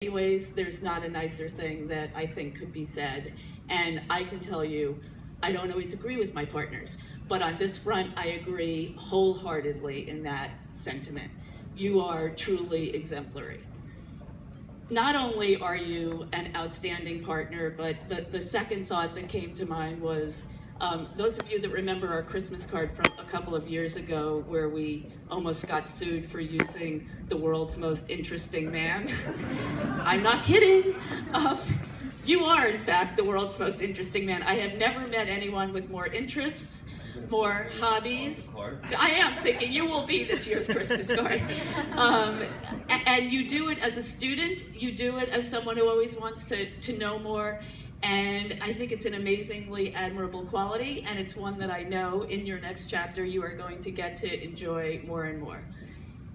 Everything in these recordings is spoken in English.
many ways, there's not a nicer thing that I think could be said. And I can tell you, I don't always agree with my partners, but on this front, I agree wholeheartedly in that sentiment. You are truly exemplary. Not only are you an outstanding partner, but the second thought that came to mind was, those of you that remember our Christmas card from a couple of years ago where we almost got sued for using the world's most interesting man. I'm not kidding. You are, in fact, the world's most interesting man. I have never met anyone with more interests, more hobbies. I am thinking you will be this year's Christmas card. And you do it as a student, you do it as someone who always wants to know more. And I think it's an amazingly admirable quality, and it's one that I know in your next chapter you are going to get to enjoy more and more.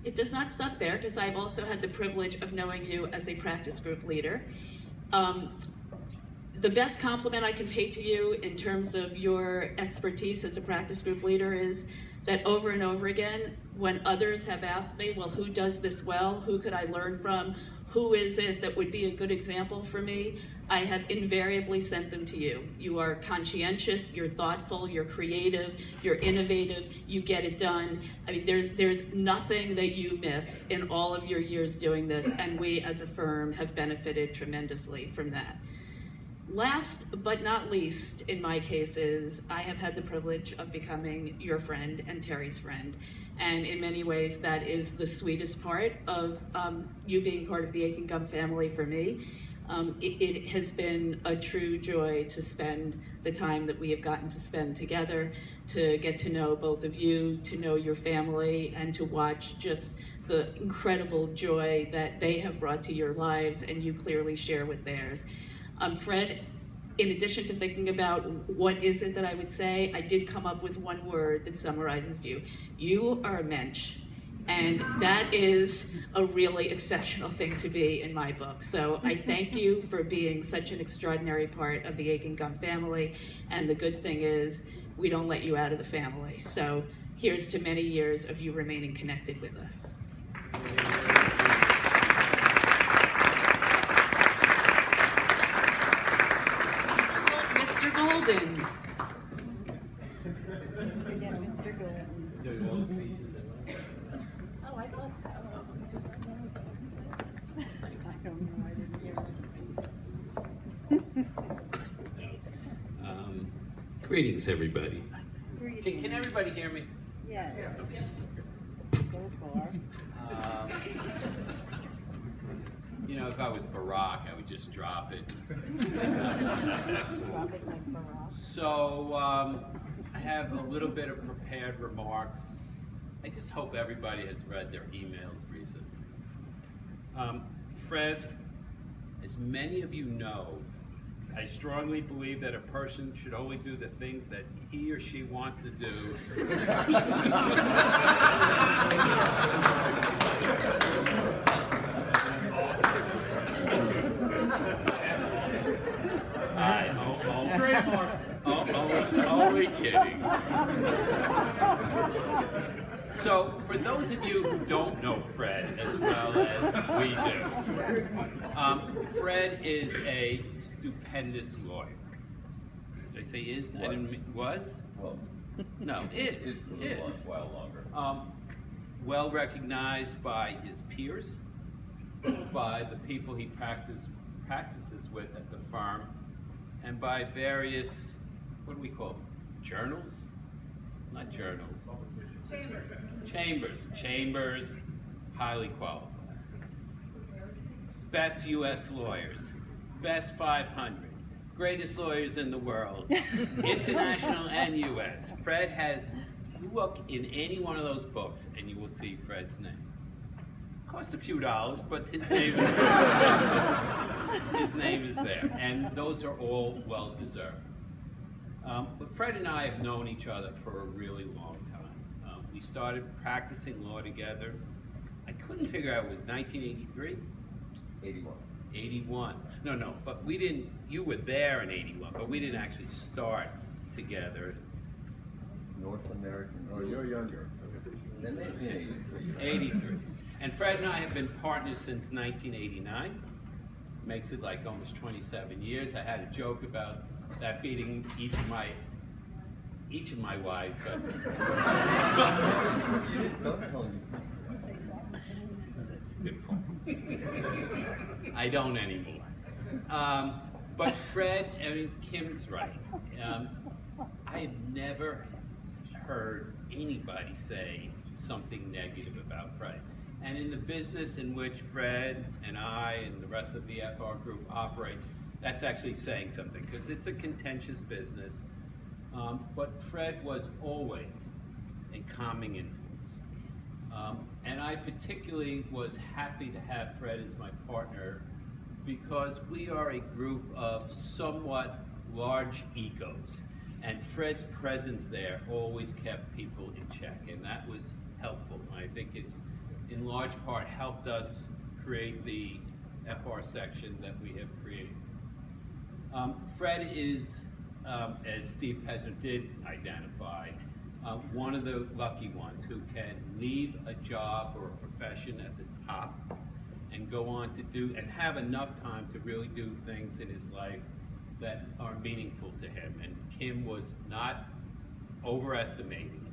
It does not stop there, because I've also had the privilege of knowing you as a practice group leader. The best compliment I can pay to you in terms of your expertise as a practice group leader is that over and over again, when others have asked me, well, who does this well? Who could I learn from? Who is it that would be a good example for me? I have invariably sent them to you. You are conscientious, you're thoughtful, you're creative, you're innovative, you get it done. I mean, there's nothing that you miss in all of your years doing this, and we as a firm have benefited tremendously from that. Last but not least, in my case, is I have had the privilege of becoming your friend and Terry's friend. And in many ways, that is the sweetest part of you being part of the Akin Gump family for me. It has been a true joy to spend the time that we have gotten to spend together, to get to know both of you, to know your family, and to watch just the incredible joy that they have brought to your lives and you clearly share with theirs. Fred, in addition to thinking about what is it that I would say, I did come up with one word that summarizes you. You are a mensch, and that is a really exceptional thing to be in my book. So I thank you for being such an extraordinary part of the Akin Gump family, and the good thing is we don't let you out of the family. So here's to many years of you remaining connected with us. Mr. Golden. Again, Mr. Golden. Oh, I thought so. I don't know, I didn't hear. Greetings, everybody. Greetings. Can everybody hear me? Yes. Okay. So far. You know, if I was Barack, I would just drop it. Drop it like Barack. So, I have a little bit of prepared remarks. I just hope everybody has read their emails recently. Fred, as many of you know, I strongly believe that a person should only do the things that he or she wants to do. Only kidding. So, for those of you who don't know Fred as well as we do, Fred is a stupendous lawyer. Did I say is? I didn't mean was? Well, no, is. A while longer. Well recognized by his peers, by the people he practices with at the firm, and by various, what do we call them? Journals? Not journals. Chambers, highly qualified. Best U.S. lawyers, best 500, greatest lawyers in the world, international and U.S. Fred has, look in any one of those books and you will see Fred's name. Cost a few dollars, but his name is there, and those are all well deserved. But Fred and I have known each other for a really long time. We started practicing law together. I couldn't figure out, it was 1983? 81. 81. No, but we didn't, you were there in 81, but we didn't actually start together. North American. Oh, you're younger. Then they 83. 83. And Fred and I have been partners since 1989. makes it like almost 27 years. I had a joke about that beating each of my wives, but Don't tell me. good point. I don't anymore. But Fred, I mean, Kim's right. I have never heard anybody say something negative about Fred. And in the business in which Fred and I and the rest of the FR group operates, that's actually saying something, because it's a contentious business. But Fred was always a calming influence. And I particularly was happy to have Fred as my partner, because we are a group of somewhat large egos. And Fred's presence there always kept people in check, and that was helpful. I think it's in large part helped us create the FR section that we have created. Fred is, as Steve Pesner did identify, one of the lucky ones who can leave a job or a profession at the top and go on to do, and have enough time to really do things in his life that are meaningful to him. And Kim was not overestimating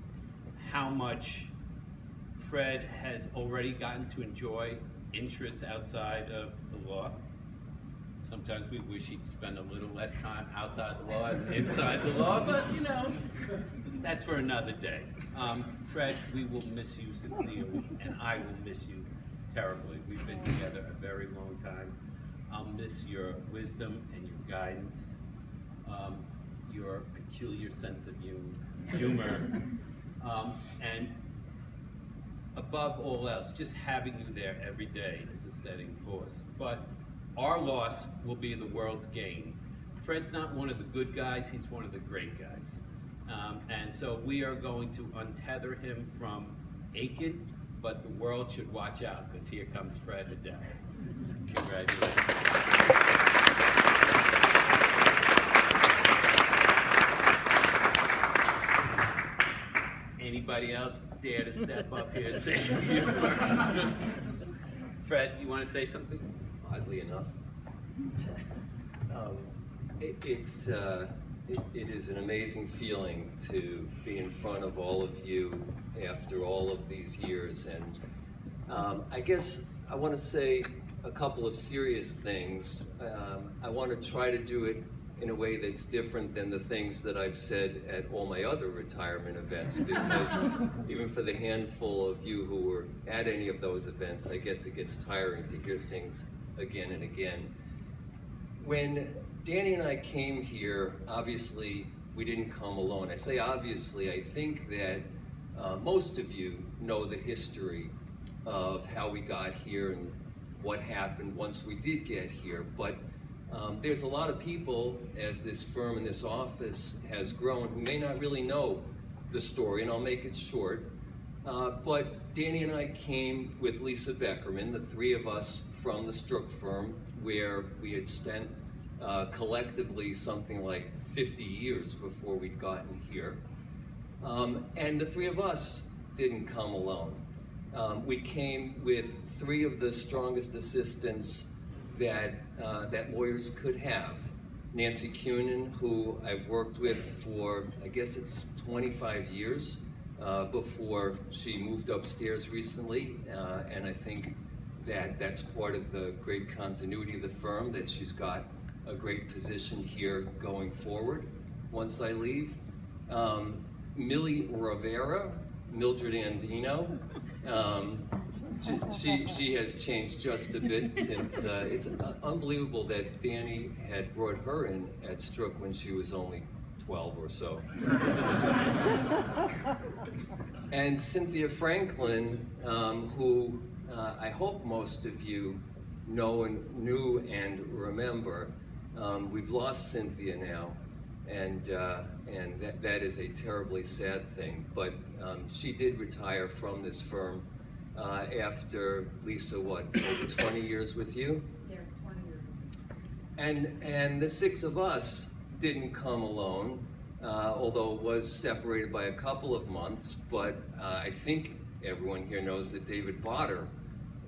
how much Fred has already gotten to enjoy interests outside of the law. Sometimes we wish he'd spend a little less time outside the law than inside the law, but you know, that's for another day. Fred, we will miss you sincerely, and I will miss you terribly. We've been together a very long time. I'll miss your wisdom and your guidance, your peculiar sense of humor, and above all else, just having you there every day is a steadying force. But our loss will be the world's gain. Fred's not one of the good guys, he's one of the great guys. And so we are going to untether him from Akin, but the world should watch out, because here comes Fred Adele. Congratulations. Anybody else dare to step up here and say a few words? Fred, you want to say something? Oddly enough, it is an amazing feeling to be in front of all of you after all of these years, and I guess I want to say a couple of serious things. I want to try to do it in a way that's different than the things that I've said at all my other retirement events, because even for the handful of you who were at any of those events, I guess it gets tiring to hear things again and again. When Danny and I came here, obviously we didn't come alone. I say obviously, I think that most of you know the history of how we got here and what happened once we did get here, but there's a lot of people, as this firm and this office has grown, who may not really know the story, and I'll make it short. But Danny and I came with Lisa Beckerman, the three of us from the Strook firm, where we had spent collectively something like 50 years before we'd gotten here. And the three of us didn't come alone. We came with three of the strongest assistants that lawyers could have. Nancy Cunin, who I've worked with for, I guess it's 25 years, before she moved upstairs recently, and I think that that's part of the great continuity of the firm, that she's got a great position here going forward once I leave. Millie Rivera, Mildred Andino. She has changed just a bit since, it's unbelievable that Danny had brought her in at Strook when she was only 12 or so. And Cynthia Franklin, who I hope most of you know and knew and remember. We've lost Cynthia now, and that is a terribly sad thing. But she did retire from this firm after, Lisa, what, over 20 years with you? Yeah, 20 years. And the six of us didn't come alone, although it was separated by a couple of months, but I think everyone here knows that David Botter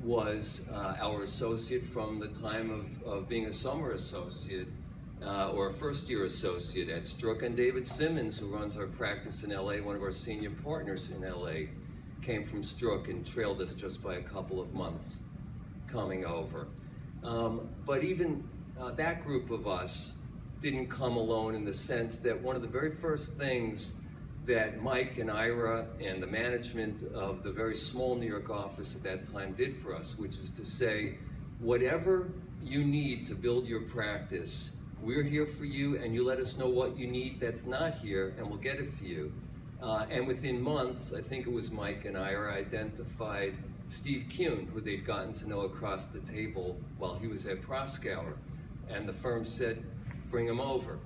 was our associate from the time of being a summer associate or a first-year associate at Strook, and David Simmons, who runs our practice in LA, one of our senior partners in LA, came from Strook and trailed us just by a couple of months coming over. But even that group of us didn't come alone, in the sense that one of the very first things that Mike and Ira and the management of the very small New York office at that time did for us, which is to say, whatever you need to build your practice, we're here for you, and you let us know what you need that's not here, and we'll get it for you. And within months, I think it was Mike and Ira identified Steve Kuhn, who they'd gotten to know across the table while he was at Proskauer. And the firm said, bring him over.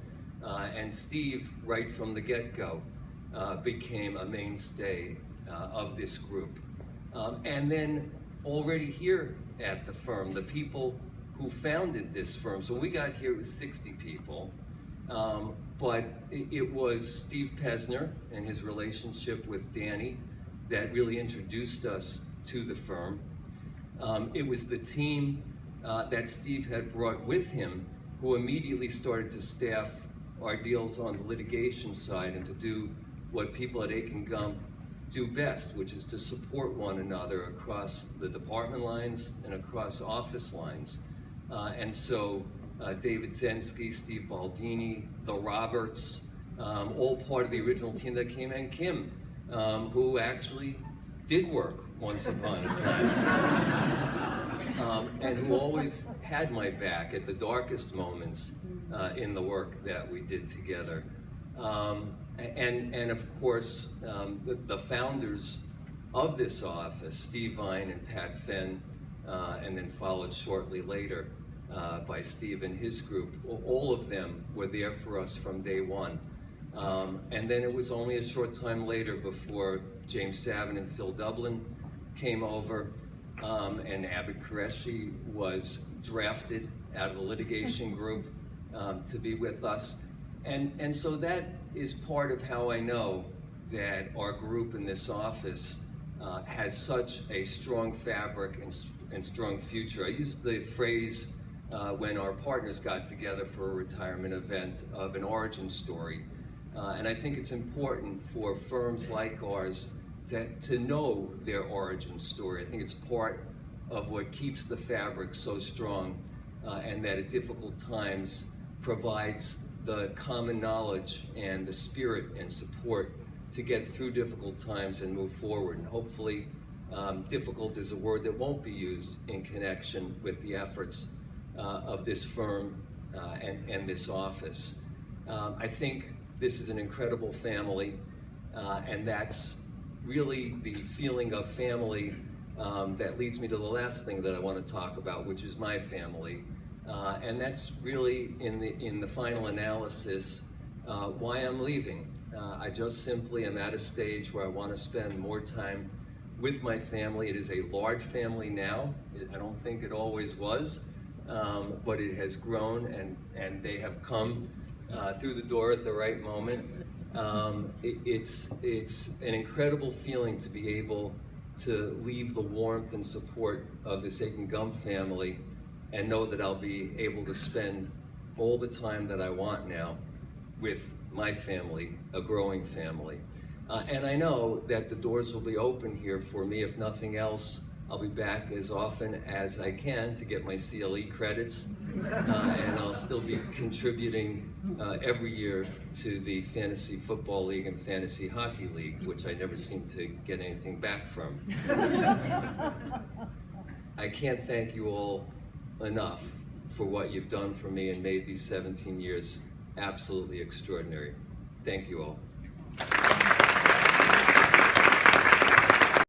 And Steve, right from the get-go, became a mainstay of this group. And then already here at the firm, the people who founded this firm, so when we got here, it was 60 people, but it was Steve Pesner and his relationship with Danny that really introduced us to the firm. It was the team that Steve had brought with him, who immediately started to staff our deals on the litigation side and to do what people at Akin Gump do best, which is to support one another across the department lines and across office lines. And so David Zensky, Steve Baldini, the Roberts, all part of the original team that came in, Kim, who actually did work once upon a time, and who always had my back at the darkest moments in the work that we did together. And of course, the founders of this office, Steve Vine and Pat Fenn, and then followed shortly later by Steve and his group, all of them were there for us from day one. And then it was only a short time later before James Savin and Phil Dublin came over, and Abid Qureshi was drafted out of the litigation group to be with us. And so that is part of how I know that our group in this office has such a strong fabric and strong future. I used the phrase when our partners got together for a retirement event of an origin story. And I think it's important for firms like ours to know their origin story. I think it's part of what keeps the fabric so strong, and that at difficult times provides the common knowledge and the spirit and support to get through difficult times and move forward. And hopefully, difficult is a word that won't be used in connection with the efforts of this firm and this office. I think this is an incredible family, and that's really the feeling of family that leads me to the last thing that I want to talk about, which is my family. And that's really, in the final analysis, why I'm leaving. I just simply am at a stage where I want to spend more time with my family. It is a large family now. I don't think it always was, but it has grown, and they have come through the door at the right moment. It's an incredible feeling to be able to leave the warmth and support of this Akin Gump family and know that I'll be able to spend all the time that I want now with my family, a growing family. And I know that the doors will be open here for me. If nothing else, I'll be back as often as I can to get my CLE credits, and I'll still be contributing every year to the Fantasy Football League and Fantasy Hockey League, which I never seem to get anything back from. I can't thank you all enough for what you've done for me and made these 17 years absolutely extraordinary. Thank you all.